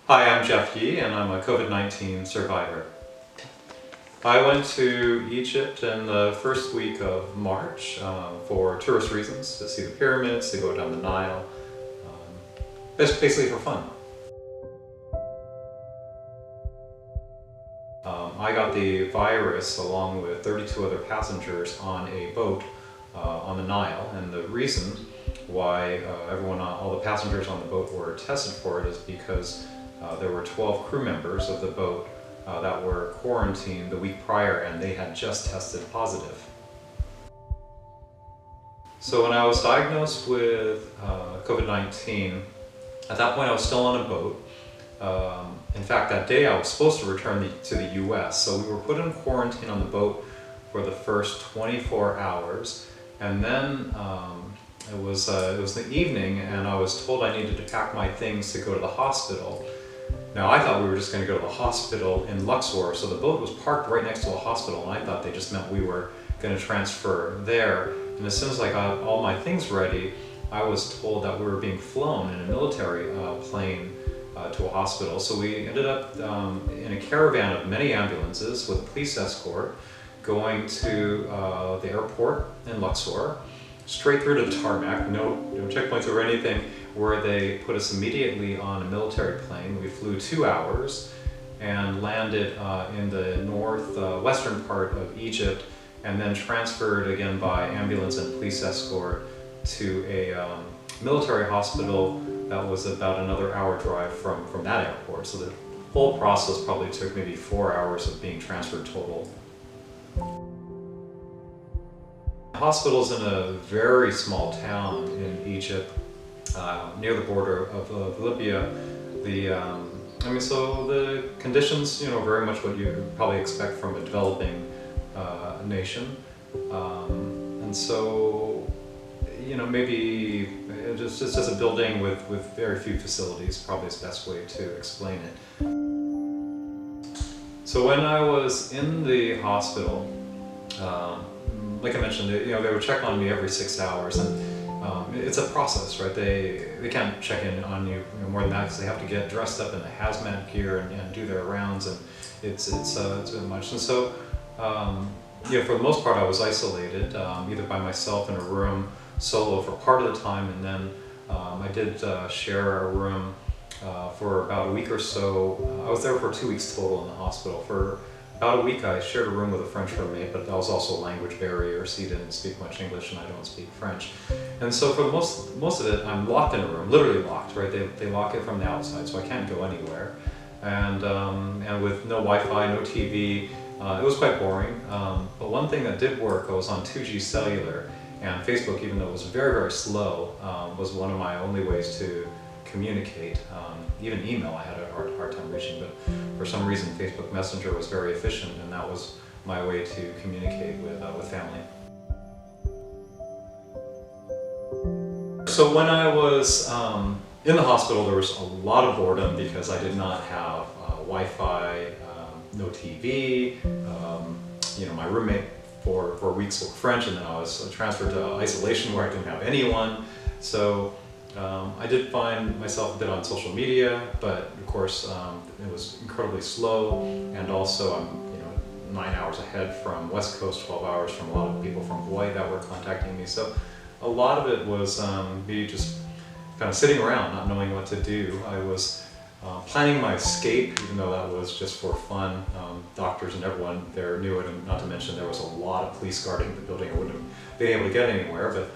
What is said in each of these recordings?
Hi, I'm Jeff Yee, and I'm a COVID-19 survivor. I went to Egypt in the first week of March for tourist reasons, to see the pyramids, to go down the Nile, basically for fun. I got the virus along with 32 other passengers on a boat on the Nile, and the reason why all the passengers on the boat were tested for it is because there were 12 crew members of the boat that were quarantined the week prior, and they had just tested positive. So when I was diagnosed with COVID-19, at that point I was still on a boat. In fact, that day I was supposed to return to the US, so we were put in quarantine on the boat for the first 24 hours, and then it was the evening, and I was told I needed to pack my things to go to the hospital. Now, I thought we were just going to go to the hospital in Luxor, so the boat was parked right next to a hospital, and I thought they just meant we were going to transfer there. And as soon as I got all my things ready, I was told that we were being flown in a military plane to a hospital. So we ended up in a caravan of many ambulances with a police escort going to the airport in Luxor, straight through to the tarmac, no checkpoints or anything, where they put us immediately on a military plane. We flew 2 hours and landed in the northwestern part of Egypt, and then transferred again by ambulance and police escort to a military hospital that was about another hour drive from that airport. So the whole process probably took maybe 4 hours of being transferred total. The hospital's in a very small town in Egypt, near the border of Libya. So the conditions, very much what you probably expect from a developing nation, and so, maybe just as a building with very few facilities, probably is the best way to explain it. So when I was in the hospital, like I mentioned, they would check on me every 6 hours, and it's a process, right? They can't check in on you, more than that, because they have to get dressed up in the hazmat gear and do their rounds, and it's a bit much. And so, for the most part, I was isolated, either by myself in a room, solo for part of the time, and then I did share a room for about a week or so. I was there for 2 weeks total in the hospital. For about a week I shared a room with a French roommate, but that was also a language barrier, so he didn't speak much English and I don't speak French. And so for most of it, I'm locked in a room, literally locked, right? They lock it from the outside, so I can't go anywhere. And with no Wi-Fi, no TV, it was quite boring. But one thing that did work, I was on 2G cellular, and Facebook, even though it was very, very slow, was one of my only ways to communicate. Even email I had a hard time reaching, but for some reason Facebook Messenger was very efficient, and that was my way to communicate with family. So when I was in the hospital, there was a lot of boredom because I did not have Wi-Fi, no TV. My roommate for weeks spoke French, and then I was transferred to isolation where I didn't have anyone. So I did find myself a bit on social media, but of course it was incredibly slow, and also I'm 9 hours ahead from West Coast, 12 hours from a lot of people from Hawaii that were contacting me. So a lot of it was me just kind of sitting around, not knowing what to do. I was planning my escape, even though that was just for fun. Doctors and everyone there knew it, and not to mention there was a lot of police guarding the building. I wouldn't have been able to get anywhere, but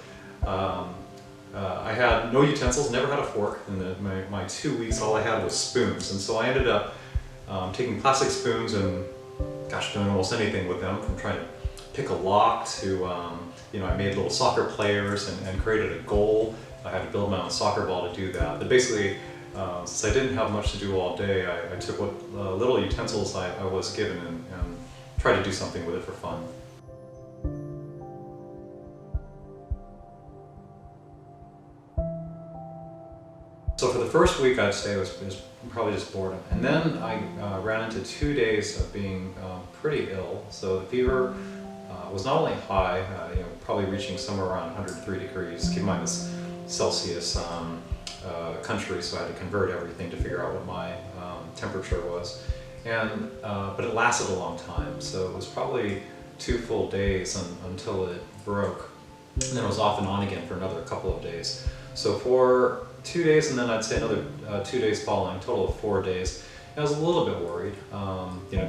I had no utensils, never had a fork. In my 2 weeks, all I had was spoons, and so I ended up taking plastic spoons and, doing almost anything with them, from trying to pick a lock to, I made little soccer players and created a goal. I had to build my own soccer ball to do that. But basically, since I didn't have much to do all day, I took what little utensils I was given and tried to do something with it for fun. So for the first week, I'd say it was probably just boredom. And then I ran into 2 days of being pretty ill. So the fever was not only high, probably reaching somewhere around 103 degrees. Keep in mind this Celsius. country, so I had to convert everything to figure out what my temperature was. And but it lasted a long time, so it was probably 2 full days until it broke. And then it was off and on again for another couple of days. So for 2 days, and then I'd say another 2 days following, total of 4 days. I was a little bit worried,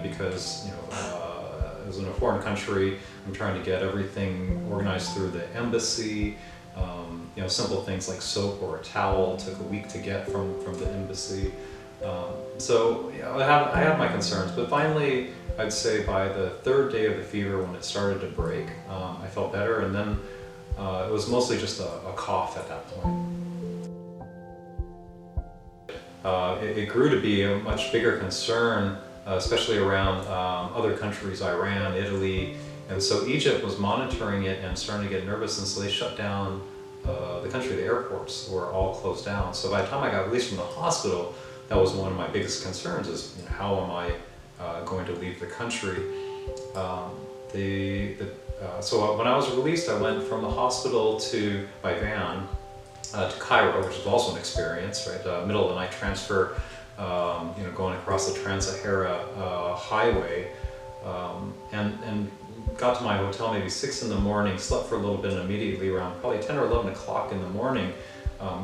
because it was in a foreign country. I'm trying to get everything organized through the embassy. Simple things like soap or a towel took a week to get from the embassy. So I had my concerns, but finally, I'd say by the 3rd day of the fever, when it started to break, I felt better, and then it was mostly just a cough at that point. It grew to be a much bigger concern, especially around other countries, Iran, Italy, and so Egypt was monitoring it and starting to get nervous, and so they shut down the country. The airports were all closed down. So by the time I got released from the hospital, that was one of my biggest concerns: is how am I going to leave the country? So when I was released, I went from the hospital by van to Cairo, which was also an experience, right? Middle of the night transfer, going across the Trans-Sahara highway, and got to my hotel maybe 6 in the morning, slept for a little bit, and immediately around probably 10 or 11 o'clock in the morning,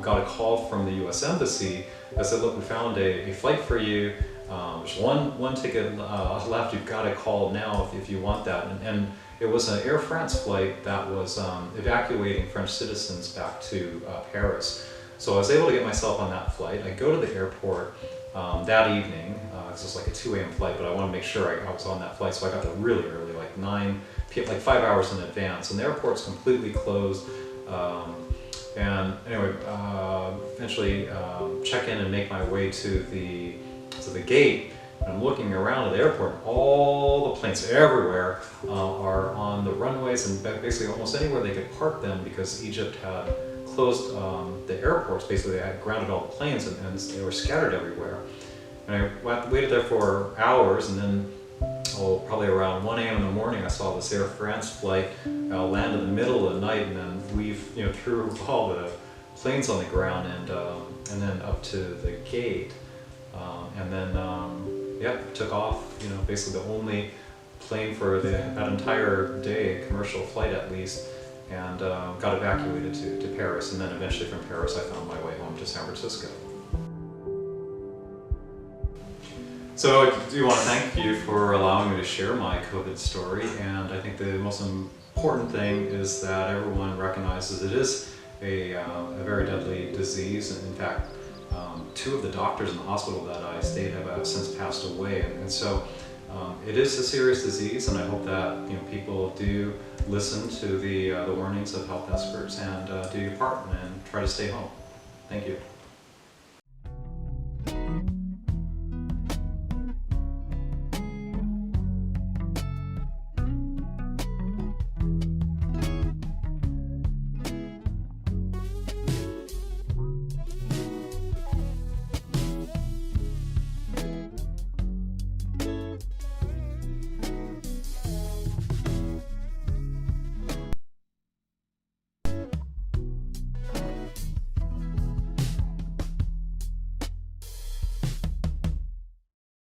got a call from the US Embassy that said, look, we found a flight for you. There's one ticket left. You've got to call now if you want that. And it was an Air France flight that was evacuating French citizens back to Paris. So I was able to get myself on that flight. I go to the airport that evening, because it was like a 2 a.m. flight, but I wanted to make sure I was on that flight. So I got there really early, like 9 p.m., like 5 hours in advance. And the airport's completely closed. And anyway, eventually check in and make my way to the gate. And I'm looking around at the airport, and all the planes everywhere are on the runways, and basically almost anywhere they could park them, because Egypt had closed the airports. Basically, they had grounded all the planes, and they were scattered everywhere. And I waited there for hours, and then probably around 1 a.m. in the morning, I saw this Air France flight land in the middle of the night, and then weave through all the planes on the ground, and then up to the gate, and then took off. Basically the only plane for that entire day, a commercial flight at least, and got evacuated to Paris, and then eventually from Paris I found my way home to San Francisco. So I do want to thank you for allowing me to share my COVID story, and I think the most important thing is that everyone recognizes it is a very deadly disease. And in fact, 2 of the doctors in the hospital that I stayed have since passed away, and so it is a serious disease, and I hope that people do listen to the warnings of health experts and do your part and try to stay home. Thank you.